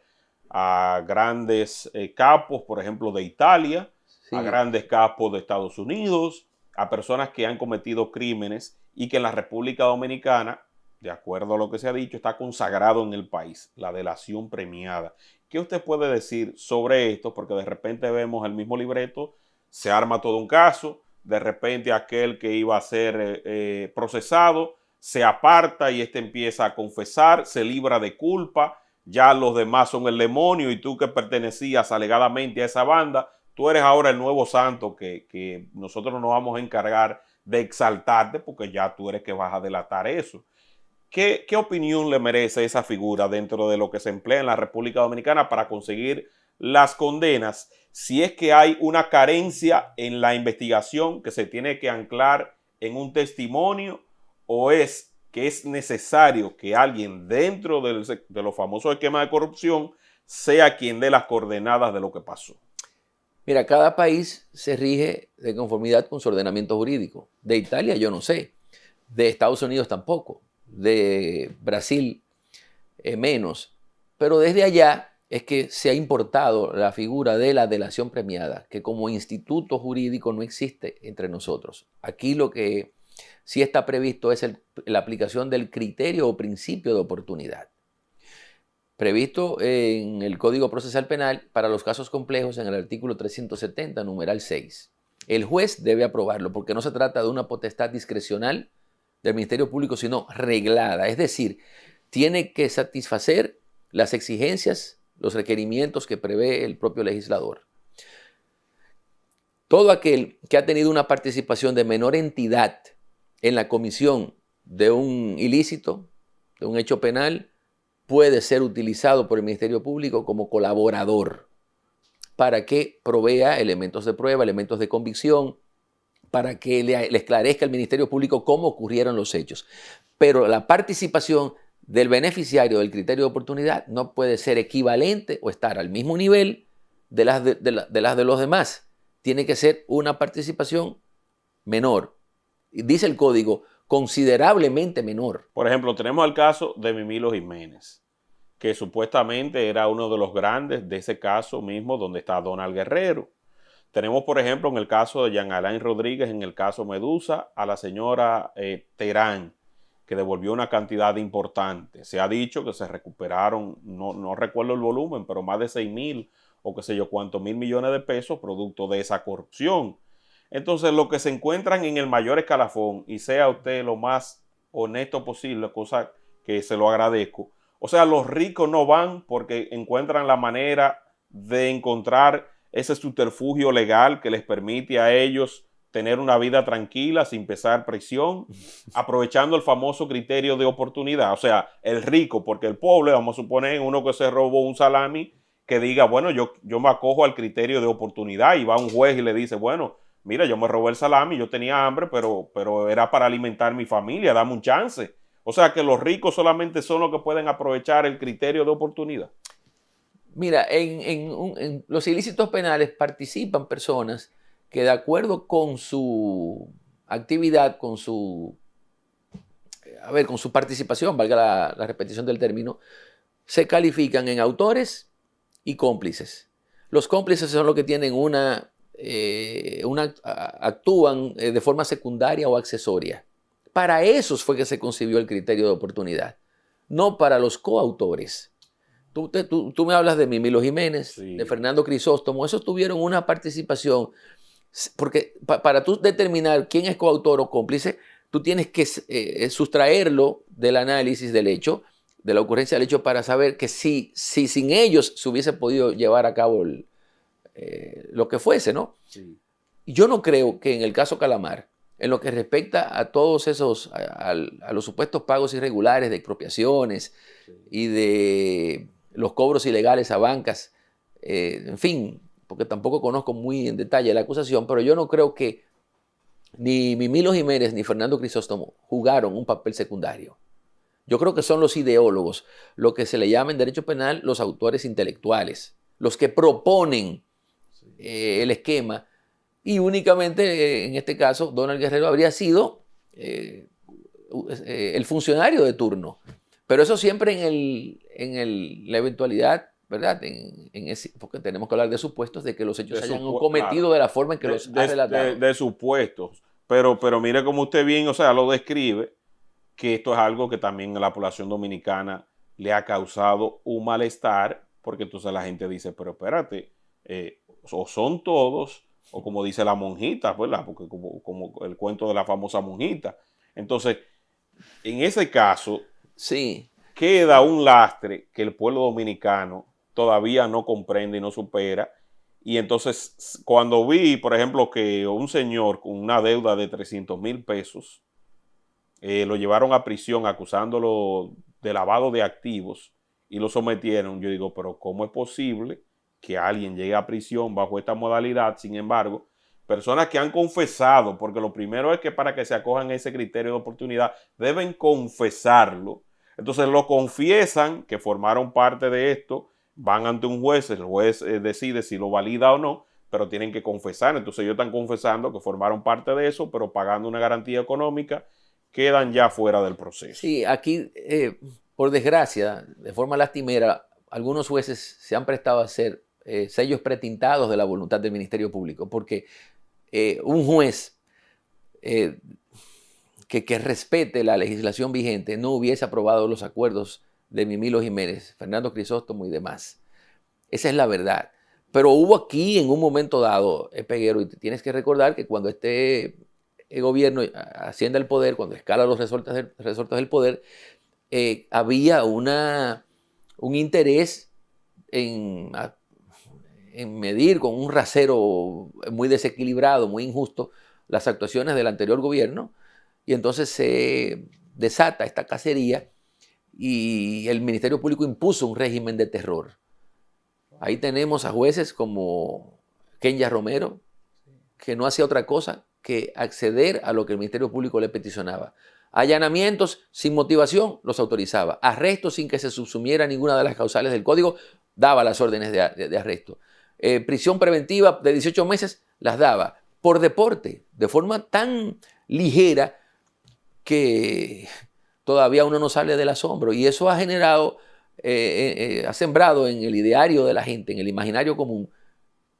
B: a grandes capos, por ejemplo, de Italia,
A: Sí.
B: a grandes capos de Estados Unidos, a personas que han cometido crímenes y que en la República Dominicana, de acuerdo a lo que se ha dicho, está consagrado en el país, la delación premiada. ¿Qué usted puede decir sobre esto? Porque de repente vemos el mismo libreto, se arma todo un caso, de repente aquel que iba a ser procesado se aparta y este empieza a confesar, se libra de culpa, ya los demás son el demonio y tú que pertenecías alegadamente a esa banda, tú eres ahora el nuevo santo que nosotros nos vamos a encargar de exaltarte porque ya tú eres que vas a delatar eso. ¿Qué opinión le merece esa figura dentro de lo que se emplea en la República Dominicana para conseguir las condenas, si es que hay una carencia en la investigación que se tiene que anclar en un testimonio, o es que es necesario que alguien dentro de los famosos esquemas de corrupción sea quien dé las coordenadas de lo que pasó?
A: Mira, cada país se rige de conformidad con su ordenamiento jurídico. De Italia yo no sé, de Estados Unidos tampoco, de Brasil menos, pero desde allá es que se ha importado la figura de la delación premiada, que como instituto jurídico no existe entre nosotros. Aquí lo que sí está previsto es la aplicación del criterio o principio de oportunidad, previsto en el Código Procesal Penal para los casos complejos en el artículo 370, numeral 6. El juez debe aprobarlo porque no se trata de una potestad discrecional del Ministerio Público, sino reglada, es decir, tiene que satisfacer las exigencias, los requerimientos que prevé el propio legislador. Todo aquel que ha tenido una participación de menor entidad en la comisión de un ilícito, de un hecho penal, puede ser utilizado por el Ministerio Público como colaborador para que provea elementos de prueba, elementos de convicción, para que le esclarezca al Ministerio Público cómo ocurrieron los hechos. Pero la participación del beneficiario del criterio de oportunidad no puede ser equivalente o estar al mismo nivel de las de los demás. Tiene que ser una participación menor. Dice el código, considerablemente menor.
B: Por ejemplo, tenemos el caso de Mimilo Jiménez, que supuestamente era uno de los grandes de ese caso mismo donde está Donald Guerrero. Tenemos, por ejemplo, en el caso de Jean Alain Rodríguez, en el caso Medusa, a la señora Terán, que devolvió una cantidad importante. Se ha dicho que se recuperaron, no recuerdo el volumen, pero más de 6,000 o qué sé yo cuántos mil millones de pesos producto de esa corrupción. Entonces, lo que se encuentran en el mayor escalafón, y sea usted lo más honesto posible, cosa que se lo agradezco, o sea, los ricos no van porque encuentran la manera de encontrar ese subterfugio legal que les permite a ellos tener una vida tranquila sin pesar presión, aprovechando el famoso criterio de oportunidad. O sea, el rico, porque el pobre, vamos a suponer uno que se robó un salami, que diga, bueno, yo me acojo al criterio de oportunidad, y va un juez y le dice, bueno, mira, yo me robé el salami, yo tenía hambre, pero era para alimentar mi familia, dame un chance. O sea, que los ricos solamente son los que pueden aprovechar el criterio de oportunidad.
A: Mira, en los ilícitos penales participan personas que de acuerdo con su actividad, con su participación, valga la repetición del término, se califican en autores y cómplices. Los cómplices son los que tienen actúan de forma secundaria o accesoria. Para esos fue que se concibió el criterio de oportunidad, no para los coautores. Tú me hablas de Mimilo Jiménez,
B: Sí.
A: de Fernando Crisóstomo, esos tuvieron una participación, porque para tú determinar quién es coautor o cómplice, tú tienes que sustraerlo del análisis del hecho, de la ocurrencia del hecho, para saber que si sin ellos se hubiese podido llevar a cabo lo que fuese, ¿no?
B: Sí.
A: Yo no creo que en el caso Calamar, en lo que respecta a todos esos, a los supuestos pagos irregulares de expropiaciones y de los cobros ilegales a bancas, en fin, porque tampoco conozco muy en detalle la acusación, pero yo no creo que ni Mimilo Jiménez ni Fernando Crisóstomo jugaron un papel secundario. Yo creo que son los ideólogos, lo que se le llama en derecho penal los autores intelectuales, los que proponen el esquema, y únicamente en este caso Donald Guerrero habría sido el funcionario de turno. Pero eso siempre la eventualidad, ¿verdad? Porque tenemos que hablar de supuestos de que los hechos se hayan cometido claro, de la forma en que los ha relatado.
B: De supuestos. Pero mire como usted bien, o sea, lo describe, que esto es algo que también a la población dominicana le ha causado un malestar, porque entonces la gente dice, pero espérate, o son todos, o como dice la monjita, ¿verdad? Porque como el cuento de la famosa monjita. Entonces, en ese caso,
A: sí,
B: queda un lastre que el pueblo dominicano todavía no comprende y no supera. Y entonces, cuando vi, por ejemplo, que un señor con una deuda de 300,000 pesos, lo llevaron a prisión acusándolo de lavado de activos y lo sometieron, yo digo, pero ¿cómo es posible que alguien llegue a prisión bajo esta modalidad? Sin embargo, personas que han confesado, porque lo primero es que para que se acojan a ese criterio de oportunidad, deben confesarlo. Entonces lo confiesan que formaron parte de esto, van ante un juez, el juez decide si lo valida o no, pero tienen que confesar. Entonces ellos están confesando que formaron parte de eso, pero pagando una garantía económica, quedan ya fuera del proceso.
A: Sí, aquí, por desgracia, de forma lastimera, algunos jueces se han prestado a hacer sellos pretintados de la voluntad del Ministerio Público, porque un juez que respete la legislación vigente no hubiese aprobado los acuerdos de Mimilo Jiménez, Fernando Crisóstomo y demás. Esa es la verdad. Pero hubo aquí en un momento dado, Peguero, y tienes que recordar que cuando el gobierno asciende al poder, cuando escala los resortes del poder, había un interés en medir con un rasero muy desequilibrado, muy injusto, las actuaciones del anterior gobierno, y entonces se desata esta cacería y el Ministerio Público impuso un régimen de terror. Ahí tenemos a jueces como Kenya Romero, que no hacía otra cosa que acceder a lo que el Ministerio Público le peticionaba. Allanamientos sin motivación los autorizaba. Arrestos sin que se subsumiera ninguna de las causales del código, daba las órdenes de arresto. Prisión preventiva de 18 meses las daba. Por deporte, de forma tan ligera que todavía uno no sale del asombro. Y eso ha generado, ha sembrado en el ideario de la gente, en el imaginario común,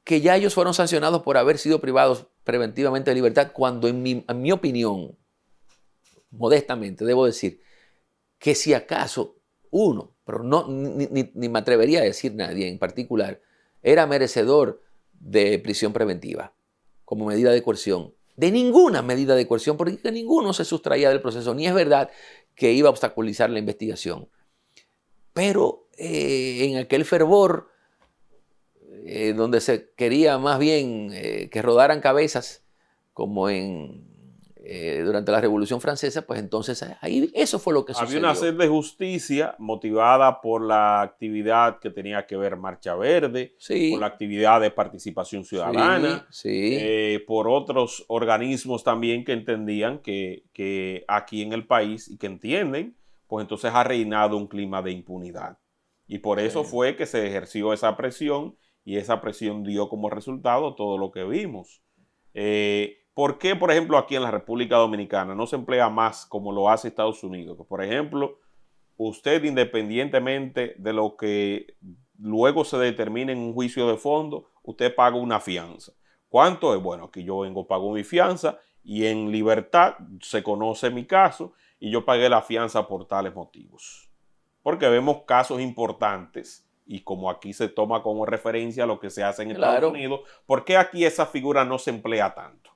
A: que ya ellos fueron sancionados por haber sido privados preventivamente de libertad, cuando en mi opinión, modestamente, debo decir que si acaso uno, pero no, ni me atrevería a decir nadie en particular, era merecedor de prisión preventiva como medida de coerción. De ninguna medida de coerción, porque ninguno se sustraía del proceso, ni es verdad que iba a obstaculizar la investigación. Pero en aquel fervor, donde se quería más bien que rodaran cabezas, como durante la Revolución Francesa, pues entonces ahí eso fue lo que sucedió.
B: Había una sed de justicia motivada por la actividad que tenía que ver Marcha Verde,
A: sí,
B: por la actividad de participación ciudadana,
A: sí.
B: Por otros organismos también que entendían que aquí en el país y que entienden, pues entonces ha reinado un clima de impunidad. Y por eso fue que se ejerció esa presión y esa presión dio como resultado todo lo que vimos. ¿Por qué, por ejemplo, aquí en la República Dominicana no se emplea más como lo hace Estados Unidos? Que, por ejemplo, usted, independientemente de lo que luego se determina en un juicio de fondo, usted paga una fianza. ¿Cuánto es? Bueno, aquí yo vengo, pago mi fianza y en libertad se conoce mi caso y yo pagué la fianza por tales motivos. Porque vemos casos importantes y como aquí se toma como referencia lo que se hace en Estados Unidos, ¿por qué aquí esa figura no se emplea tanto?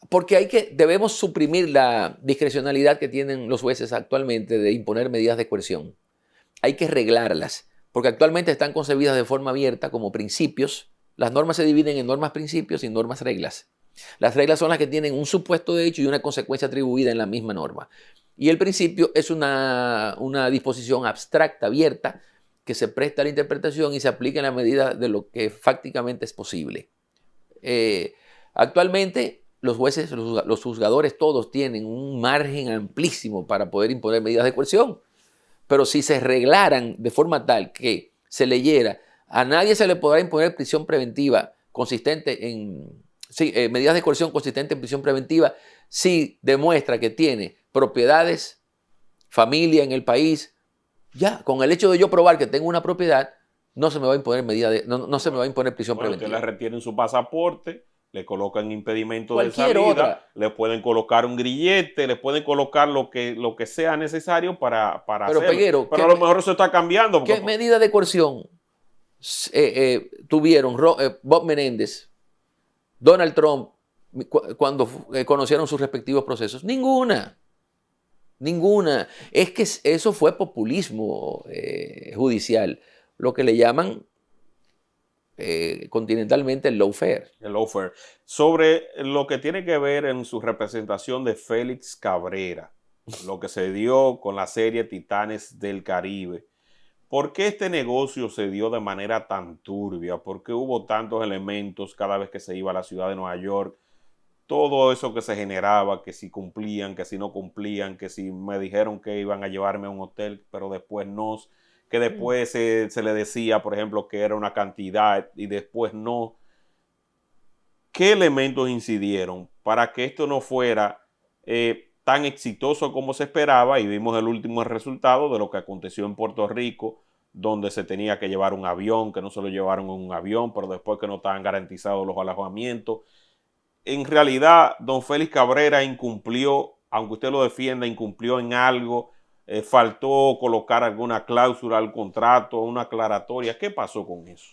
A: Porque debemos suprimir la discrecionalidad que tienen los jueces actualmente de imponer medidas de coerción. Hay que reglarlas, porque actualmente están concebidas de forma abierta como principios. Las normas se dividen en normas principios y normas reglas. Las reglas son las que tienen un supuesto de hecho y una consecuencia atribuida en la misma norma. Y el principio es una disposición abstracta, abierta, que se presta a la interpretación y se aplica en la medida de lo que fácticamente es posible. Actualmente los jueces, los juzgadores, todos tienen un margen amplísimo para poder imponer medidas de coerción. Pero si se reglaran de forma tal que se leyera, a nadie se le podrá imponer prisión preventiva consistente en medidas de coerción consistentes en prisión preventiva si demuestra que tiene propiedades, familia en el país. Ya, con el hecho de yo probar que tengo una propiedad, no se me va a imponer no se me va a imponer prisión preventiva.
B: Usted le retienen su pasaporte, le colocan impedimento de salida, le pueden colocar un grillete, le pueden colocar lo que sea necesario para hacerlo.
A: Peguero,
B: pero a lo mejor eso está cambiando.
A: ¿Qué medida de coerción tuvieron Bob Menéndez, Donald Trump, cuando conocieron sus respectivos procesos? Ninguna. Ninguna. Es que eso fue populismo judicial, lo que le llaman continentalmente el lawfare.
B: El lawfare. Sobre lo que tiene que ver en su representación de Félix Cabrera, lo que se dio con la serie Titanes del Caribe. ¿Por qué este negocio se dio de manera tan turbia? ¿Por qué hubo tantos elementos cada vez que se iba a la ciudad de Nueva York? Todo eso que se generaba, que si cumplían, que si no cumplían, que si me dijeron que iban a llevarme a un hotel, pero después no, que después se le decía, por ejemplo, que era una cantidad y después no. ¿Qué elementos incidieron para que esto no fuera tan exitoso como se esperaba? Y vimos el último resultado de lo que aconteció en Puerto Rico, donde se tenía que llevar un avión, que no se lo llevaron en un avión, pero después que no estaban garantizados los alojamientos. En realidad, don Félix Cabrera incumplió, aunque usted lo defienda, incumplió en algo, faltó colocar alguna cláusula al contrato, una aclaratoria. ¿Qué pasó con eso?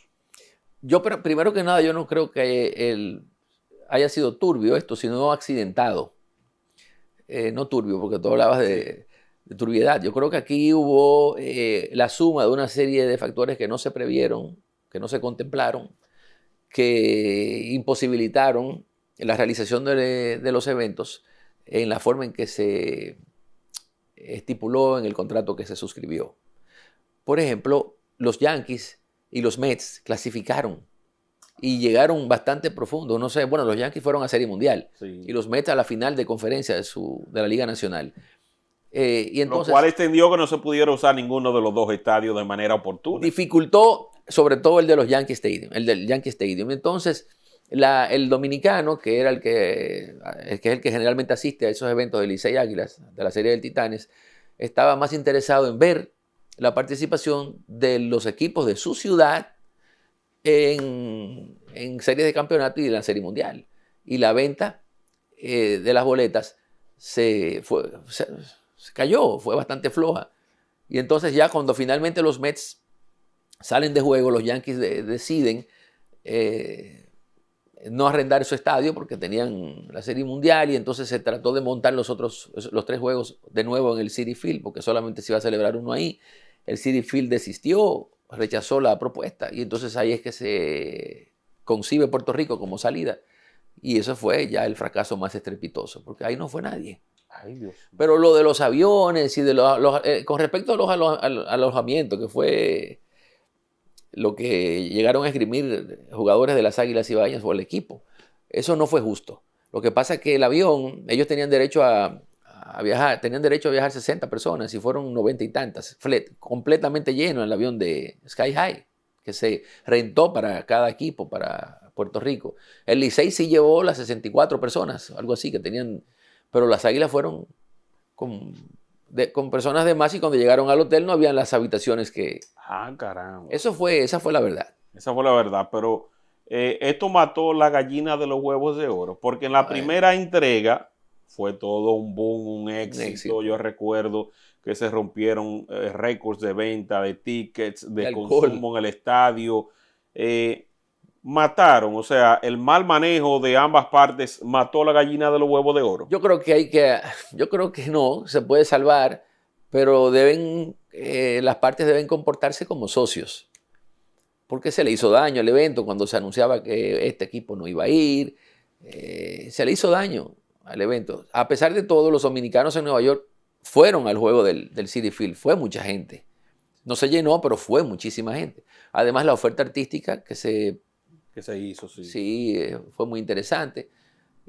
A: Pero primero que nada, yo no creo que haya sido turbio esto, sino accidentado. No turbio, porque tú hablabas de turbiedad. Yo creo que aquí hubo la suma de una serie de factores que no se previeron, que no se contemplaron, que imposibilitaron la realización de los eventos en la forma en que se estipuló en el contrato que se suscribió. Por ejemplo, los Yankees y los Mets clasificaron y llegaron bastante profundo. No sé, bueno, los Yankees fueron a Serie Mundial y los Mets a la final de conferencia de la Liga Nacional. Y entonces,
B: lo cual extendió que no se pudiera usar ninguno de los dos estadios de manera oportuna.
A: Dificultó sobre todo el de los Yankee Stadium, el del Yankee Stadium. Entonces, el dominicano, que era el que es el que generalmente asiste a esos eventos de Licey Águilas, de la serie del Titanes, estaba más interesado en ver la participación de los equipos de su ciudad en series de campeonato y en la Serie Mundial. Y la venta de las boletas se cayó, fue bastante floja. Y entonces ya cuando finalmente los Mets salen de juego, los Yankees deciden no arrendar su estadio porque tenían la Serie Mundial y entonces se trató de montar los 3 juegos de nuevo en el Citi Field porque solamente se iba a celebrar uno ahí. El Citi Field desistió, rechazó la propuesta y entonces ahí es que se concibe Puerto Rico como salida y eso fue ya el fracaso más estrepitoso porque ahí no fue nadie.
B: Ay, Dios.
A: Pero lo de los aviones y con respecto a los alojamientos, que fue lo que llegaron a esgrimir jugadores de las Águilas Ibaeñas o el equipo, eso no fue justo. Lo que pasa es que el avión, ellos tenían derecho a viajar, 60 personas y fueron 90 y tantas, completamente lleno el avión de Sky High, que se rentó para cada equipo, para Puerto Rico. El Licey sí llevó las 64 personas, algo así, que tenían, pero las Águilas fueron con con personas de más, y cuando llegaron al hotel no habían las habitaciones que...
B: Ah, caramba.
A: Esa fue la verdad.
B: Esa fue la verdad, pero esto mató la gallina de los huevos de oro, porque en la primera entrega fue todo un boom, un éxito. Yo recuerdo que se rompieron récords de venta, de tickets, de consumo en el estadio. Mataron, o sea, el mal manejo de ambas partes mató la gallina de los huevos de oro.
A: Yo creo que no, se puede salvar, pero las partes deben comportarse como socios. Porque se le hizo daño al evento cuando se anunciaba que este equipo no iba a ir. Se le hizo daño al evento. A pesar de todo, los dominicanos en Nueva York fueron al juego del Citi Field. Fue mucha gente. No se llenó, pero fue muchísima gente. Además, la oferta artística que se
B: hizo, sí.
A: Sí, fue muy interesante.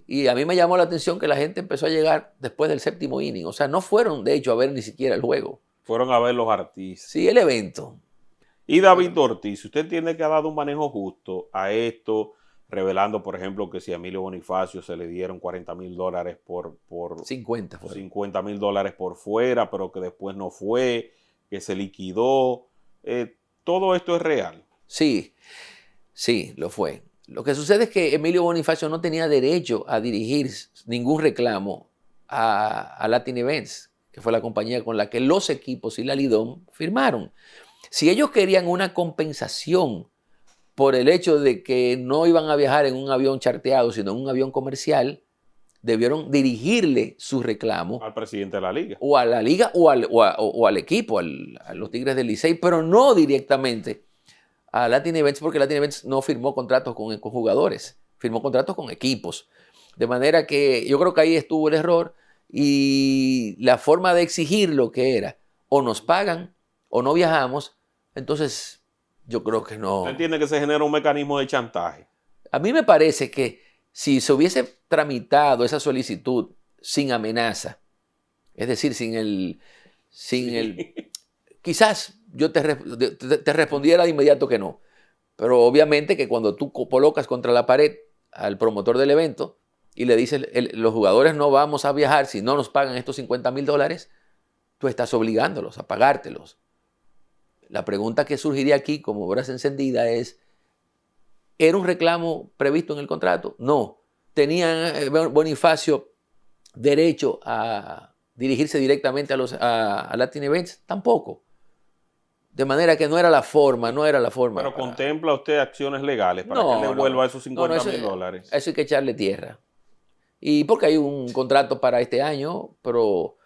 A: Y a mí me llamó la atención que la gente empezó a llegar después del séptimo inning. O sea, no fueron, de hecho, a ver ni siquiera el juego.
B: Fueron a ver los artistas.
A: Sí, el evento.
B: Y David Ortiz, usted tiene que ha dado un manejo justo a esto, revelando, por ejemplo, que si a Emilio Bonifacio se le dieron $40,000 por
A: 50
B: $50,000 por fuera, pero que después no fue, que se liquidó. Todo esto es real.
A: Sí, lo fue. Lo que sucede es que Emilio Bonifacio no tenía derecho a dirigir ningún reclamo a Latin Events, que fue la compañía con la que los equipos y la Lidom firmaron. Si ellos querían una compensación por el hecho de que no iban a viajar en un avión charteado, sino en un avión comercial, debieron dirigirle su reclamo
B: al presidente de la liga.
A: O a la liga o al equipo, a los Tigres del Licey, pero no directamente a Latin Events, porque Latin Events no firmó contratos con jugadores, firmó contratos con equipos. De manera que yo creo que ahí estuvo el error, y la forma de exigir lo que era, o nos pagan o no viajamos. Entonces yo creo que no.
B: ¿Usted entiende que se genera un mecanismo de chantaje?
A: A mí me parece que si se hubiese tramitado esa solicitud sin amenaza, es decir, quizás yo te respondiera de inmediato que no. Pero obviamente que cuando tú colocas contra la pared al promotor del evento y le dices, los jugadores no vamos a viajar si no nos pagan estos $50,000, tú estás obligándolos a pagártelos. La pregunta que surgiría aquí como brasa encendida es, ¿era un reclamo previsto en el contrato? No. ¿Tenía Bonifacio derecho a dirigirse directamente a Latin Events? Tampoco. De manera que no era la forma.
B: Pero ¿contempla usted acciones legales para que le devuelva esos $50,000?
A: Eso hay que echarle tierra. Y porque hay un contrato para este año, pero...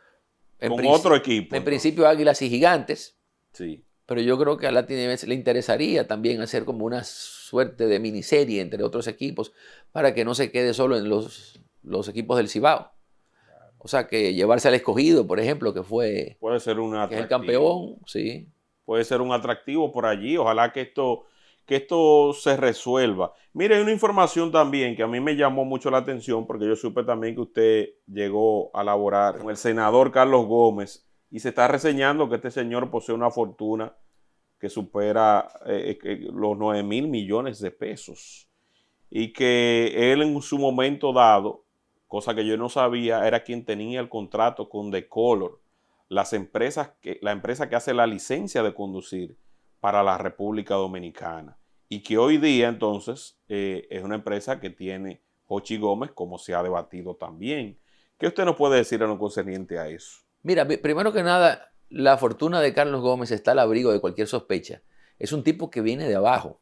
B: con otro equipo.
A: En principio Águilas y Gigantes.
B: Sí.
A: Pero yo creo que a Latin Events le interesaría también hacer como una suerte de miniserie entre otros equipos para que no se quede solo en los equipos del Cibao. O sea, que llevarse al Escogido, por ejemplo, que
B: puede ser un atractivo.
A: Que es el campeón, sí.
B: Puede ser un atractivo por allí. Ojalá que esto se resuelva. Mire, hay una información también que a mí me llamó mucho la atención, porque yo supe también que usted llegó a laborar con el senador Carlos Gómez, y se está reseñando que este señor posee una fortuna que supera los 9,000 millones de pesos. Y que él en su momento dado, cosa que yo no sabía, era quien tenía el contrato con Decolor, la empresa que hace la licencia de conducir para la República Dominicana. Y que hoy día entonces es una empresa que tiene Jochi Gómez, como se ha debatido también. ¿Qué usted nos puede decir en lo concerniente a eso?
A: Mira, primero que nada, la fortuna de Carlos Gómez está al abrigo de cualquier sospecha. Es un tipo que viene de abajo,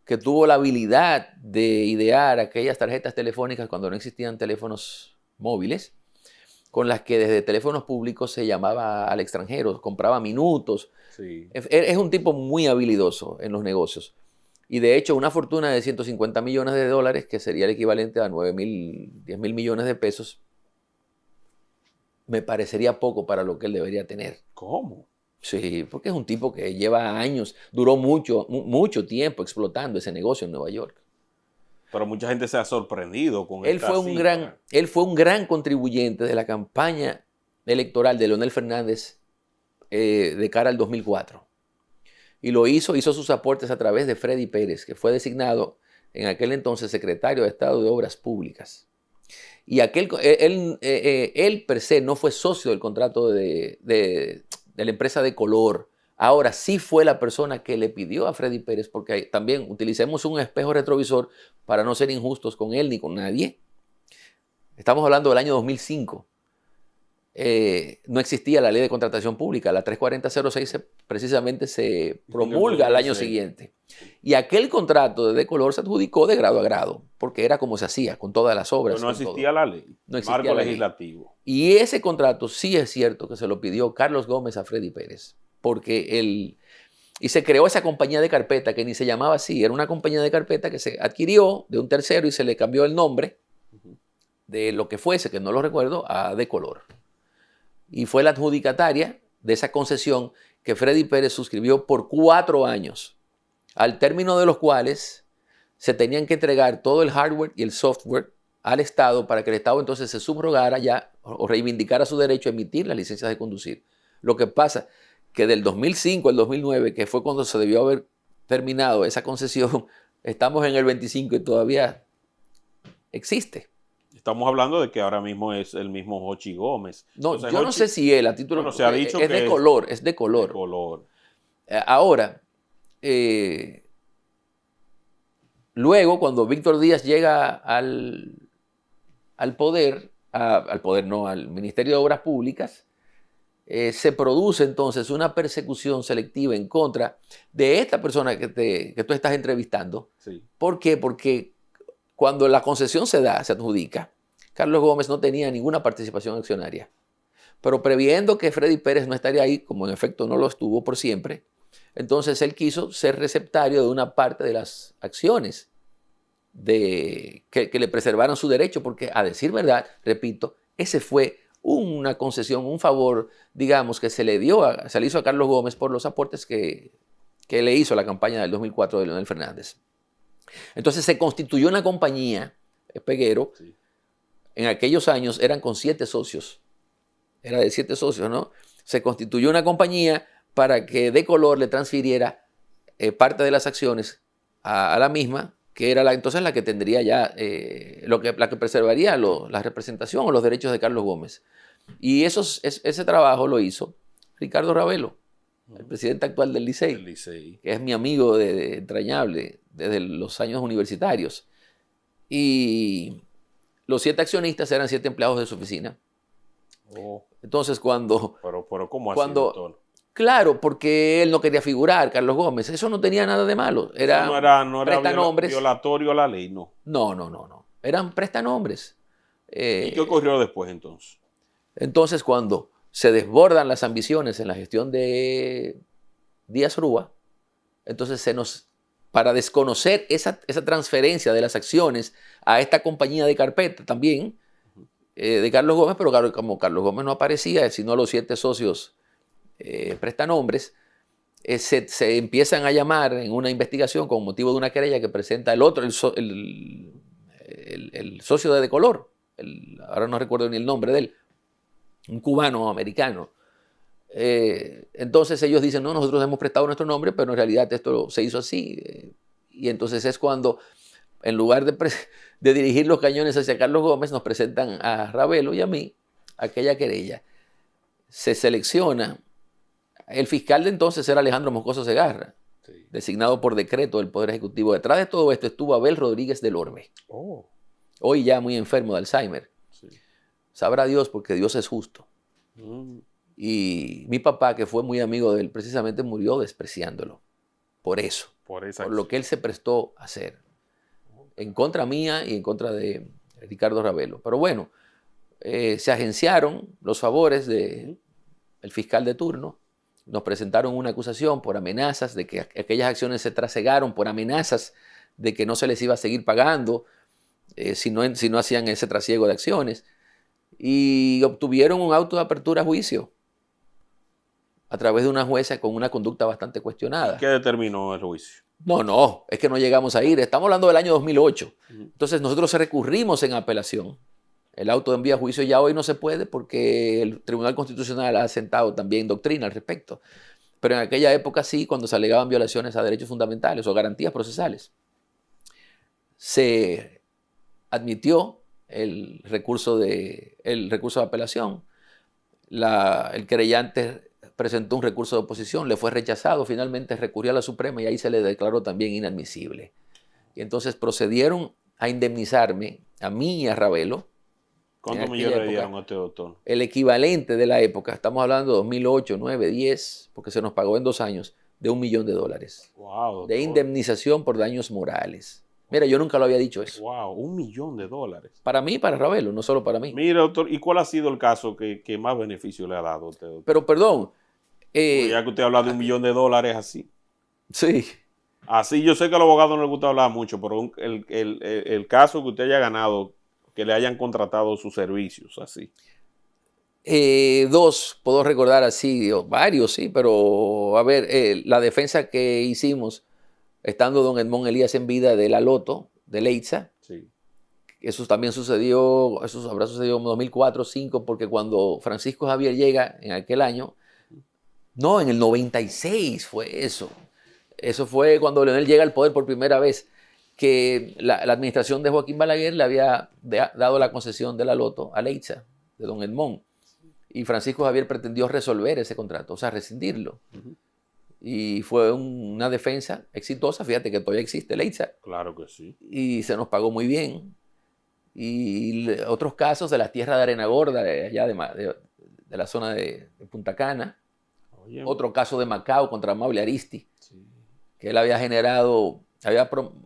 A: que tuvo la habilidad de idear aquellas tarjetas telefónicas cuando no existían teléfonos móviles, con las que desde teléfonos públicos se llamaba al extranjero, compraba minutos.
B: Sí.
A: Es un tipo muy habilidoso en los negocios. Y de hecho, una fortuna de $150 millones, que sería el equivalente a 10,000 millones de pesos, me parecería poco para lo que él debería tener.
B: ¿Cómo?
A: Sí, porque es un tipo que lleva años, duró mucho tiempo explotando ese negocio en Nueva York.
B: Pero mucha gente se ha sorprendido con
A: él fue un gran contribuyente de la campaña electoral de Leonel Fernández de cara al 2004. Y hizo sus aportes a través de Freddy Pérez, que fue designado en aquel entonces secretario de Estado de Obras Públicas. Y él per se no fue socio del contrato de la empresa de color. Ahora sí fue la persona que le pidió a Freddy Pérez, porque también utilicemos un espejo retrovisor para no ser injustos con él ni con nadie. Estamos hablando del año 2005. No existía la ley de contratación pública. La 34006 precisamente se promulga al año siguiente. Y aquel contrato de color se adjudicó de grado a grado, porque era como se hacía con todas las obras.
B: Pero no existía la ley,
A: no existía
B: marco legislativo.
A: Y ese contrato sí es cierto que se lo pidió Carlos Gómez a Freddy Pérez, porque y se creó esa compañía de carpeta que ni se llamaba así, era una compañía de carpeta que se adquirió de un tercero y se le cambió el nombre de lo que fuese, que no lo recuerdo, a De Color. Y fue la adjudicataria de esa concesión que Freddy Pérez suscribió por 4 años, al término de los cuales se tenían que entregar todo el hardware y el software al Estado para que el Estado entonces se subrogara ya o reivindicara su derecho a emitir las licencias de conducir. Lo que pasa que del 2005 al 2009, que fue cuando se debió haber terminado esa concesión, estamos en el 25 y todavía existe.
B: Estamos hablando de que ahora mismo es el mismo Jochi Gómez.
A: No, entonces, yo no sé si él, a título...
B: Bueno, se ha dicho
A: es
B: que
A: de color, es de color.
B: De color.
A: Ahora, luego cuando Víctor Díaz llega al poder, al Ministerio de Obras Públicas, se produce entonces una persecución selectiva en contra de esta persona que tú estás entrevistando.
B: Sí.
A: ¿Por qué? Porque cuando la concesión se adjudica, Carlos Gómez no tenía ninguna participación accionaria. Pero previendo que Freddy Pérez no estaría ahí, como en efecto no lo estuvo por siempre, entonces él quiso ser receptario de una parte de las acciones que le preservaran su derecho, porque a decir verdad, repito, ese fue una concesión, un favor, digamos, que se le hizo a Carlos Gómez por los aportes que le hizo a la campaña del 2004 de Leonel Fernández. Entonces se constituyó una compañía, Peguero, sí. En aquellos años eran con 7 socios, era de 7 socios, ¿no? Se constituyó una compañía para que De Color le transfiriera parte de las acciones a la misma, que era entonces la que tendría ya, la que preservaría la representación o los derechos de Carlos Gómez. Y ese trabajo lo hizo Ricardo Ravelo, el presidente actual del Licey, que es mi amigo entrañable desde los años universitarios. Y los 7 accionistas eran 7 empleados de su oficina.
B: Oh.
A: Entonces cuando...
B: Pero ¿cómo así, doctor?
A: Claro, porque él no quería figurar, Carlos Gómez. Eso no tenía nada de malo.
B: No era violatorio a la ley, no.
A: No. Eran prestanombres.
B: ¿Y qué ocurrió después entonces?
A: Entonces, cuando se desbordan las ambiciones en la gestión de Díaz Rúa, entonces para desconocer esa transferencia de las acciones a esta compañía de carpeta también, de Carlos Gómez, pero claro, como Carlos Gómez no aparecía, sino los 7 socios prestanombres, se empiezan a llamar en una investigación con motivo de una querella que presenta el socio de Color, ahora no recuerdo ni el nombre de él, un cubano americano. Entonces ellos dicen, no, nosotros hemos prestado nuestro nombre, pero en realidad esto se hizo así. Y entonces es cuando, en lugar de dirigir los cañones hacia Carlos Gómez, nos presentan a Ravelo y a mí aquella querella. Se selecciona. El fiscal de entonces era Alejandro Moscoso Segarra, sí, designado por decreto del Poder Ejecutivo. Detrás de todo esto estuvo Abel Rodríguez del Orbe, hoy ya muy enfermo de Alzheimer. Sí. Sabrá Dios, porque Dios es justo. Y mi papá, que fue muy amigo de él, precisamente murió despreciándolo. Por eso. Por lo que él se prestó a hacer. En contra mía y en contra de Ricardo Ravelo. Pero bueno, se agenciaron los favores del fiscal de turno. Nos presentaron una acusación por amenazas de que aquellas acciones se trasegaron, por amenazas de que no se les iba a seguir pagando si no hacían ese trasiego de acciones. Y obtuvieron un auto de apertura a juicio a través de una jueza con una conducta bastante cuestionada.
B: ¿Qué determinó el juicio?
A: No, es que no llegamos a ir. Estamos hablando del año 2008. Entonces nosotros recurrimos en apelación. El auto de envío a juicio ya hoy no se puede porque el Tribunal Constitucional ha sentado también doctrina al respecto. Pero en aquella época sí, cuando se alegaban violaciones a derechos fundamentales o garantías procesales. Se admitió el recurso de apelación. El querellante presentó un recurso de oposición, le fue rechazado, finalmente recurrió a la Suprema y ahí se le declaró también inadmisible. Y entonces procedieron a indemnizarme a mí y a Ravelo.
B: ¿Cuántos millones le dieron a este doctor?
A: El equivalente de la época, estamos hablando de 2008, 9, 10, porque se nos pagó en 2 años, de $1 millón.
B: Wow, doctor.
A: De indemnización por daños morales. Mira, yo nunca lo había dicho eso.
B: Wow, $1 millón.
A: Para mí y para Ravelo, no solo para mí.
B: Mira, doctor, ¿y cuál ha sido el caso que más beneficio le ha dado a usted, doctor?
A: Pero perdón.
B: Ya que usted habla de $1 millón así.
A: Sí.
B: Así, yo sé que a los abogados no les gusta hablar mucho, pero el caso que usted haya ganado, que le hayan contratado sus servicios, así.
A: 2, puedo recordar así, varios, sí, pero a ver, la defensa que hicimos, estando don Edmond Elías en vida de la Loto, de Leitza,
B: Sí.
A: eso también sucedió, eso habrá sucedido en 2004 o 2005, porque cuando Francisco Javier llega en aquel año, no, en el 96 fue eso. Eso fue cuando Leonel llega al poder por primera vez, que la administración de Joaquín Balaguer le había dado la concesión de la Loto a Leitza, de don Edmond. Y Francisco Javier pretendió resolver ese contrato, o sea, rescindirlo. Y fue una defensa exitosa, fíjate que todavía existe Leitza.
B: Claro que sí.
A: Y se nos pagó muy bien. Y otros casos de las tierras de Arena Gorda, de allá de la zona de Punta Cana.
B: Oye,
A: Otro caso de Macao contra Maule Aristi,
B: sí.
A: que él había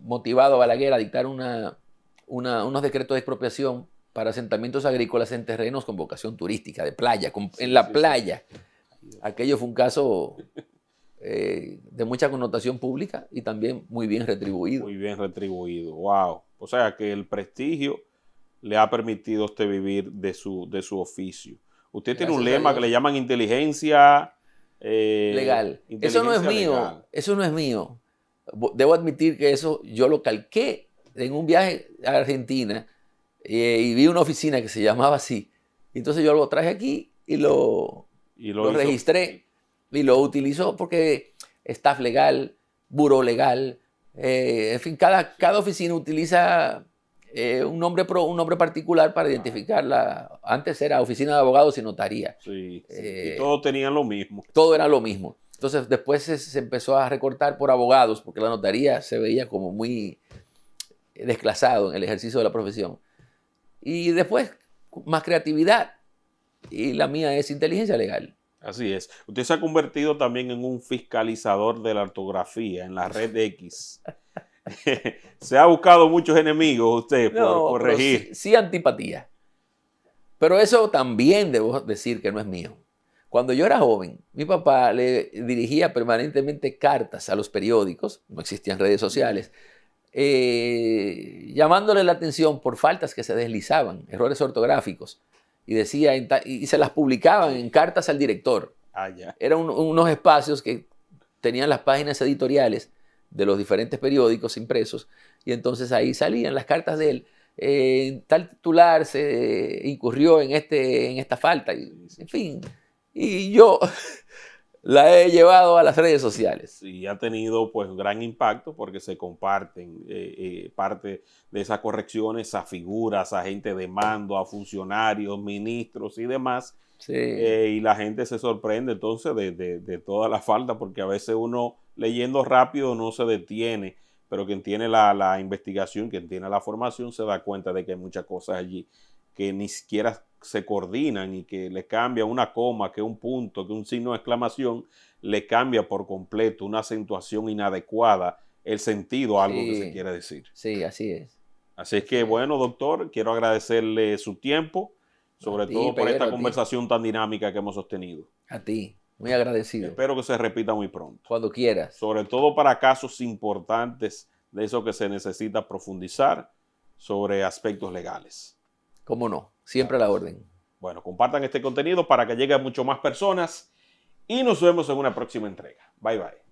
A: motivado a Balaguer a dictar unos decretos de expropiación para asentamientos agrícolas en terrenos con vocación turística, de playa, en la playa. Aquello fue un caso de mucha connotación pública y también muy bien retribuido.
B: Muy bien retribuido, wow. O sea que el prestigio le ha permitido a usted vivir de su oficio. Usted tiene un lema que le llaman inteligencia
A: legal. Eso no es mío, legal. Eso no es mío. Debo admitir que eso yo lo calqué en un viaje a Argentina y vi una oficina que se llamaba así. Entonces yo lo traje aquí y lo registré y lo utilizo porque staff legal, buró legal, en fin, cada oficina utiliza un nombre particular para identificarla. Antes era oficina de abogados y notaría.
B: Sí, y todos tenían lo mismo.
A: Todo era lo mismo. Entonces después se empezó a recortar por abogados porque la notaría se veía como muy desclasado en el ejercicio de la profesión. Y después más creatividad. Y la mía es inteligencia legal.
B: Así es. Usted se ha convertido también en un fiscalizador de la ortografía en la red X. Se ha buscado muchos enemigos usted por corregir.
A: Sí, antipatía. Pero eso también debo decir que no es mío. Cuando yo era joven, mi papá le dirigía permanentemente cartas a los periódicos, no existían redes sociales, llamándole la atención por faltas que se deslizaban, errores ortográficos, y se las publicaban en cartas al director.
B: Ya.
A: Eran unos espacios que tenían las páginas editoriales de los diferentes periódicos impresos, y entonces ahí salían las cartas de él. Tal titular se incurrió en esta falta, en fin. Y yo la he llevado a las redes sociales.
B: Y ha tenido pues gran impacto porque se comparten parte de esas correcciones a figuras, a gente de mando, a funcionarios, ministros y demás.
A: Sí.
B: Y la gente se sorprende entonces de toda la falta, porque a veces uno leyendo rápido no se detiene, pero quien tiene la investigación, quien tiene la formación se da cuenta de que hay muchas cosas allí que ni siquiera se coordinan y que le cambia una coma, que un punto, que un signo de exclamación, le cambia por completo una acentuación inadecuada el sentido a algo que se quiere decir.
A: Sí, así es.
B: Así es que, bueno, doctor, quiero agradecerle su tiempo, sobre todo por esta conversación tan dinámica que hemos sostenido.
A: A ti, muy agradecido.
B: Espero que se repita muy pronto.
A: Cuando quieras.
B: Sobre todo para casos importantes de eso que se necesita profundizar sobre aspectos legales.
A: ¿Cómo no? Siempre a la orden.
B: Bueno, compartan este contenido para que llegue a mucho más personas y nos vemos en una próxima entrega. Bye, bye.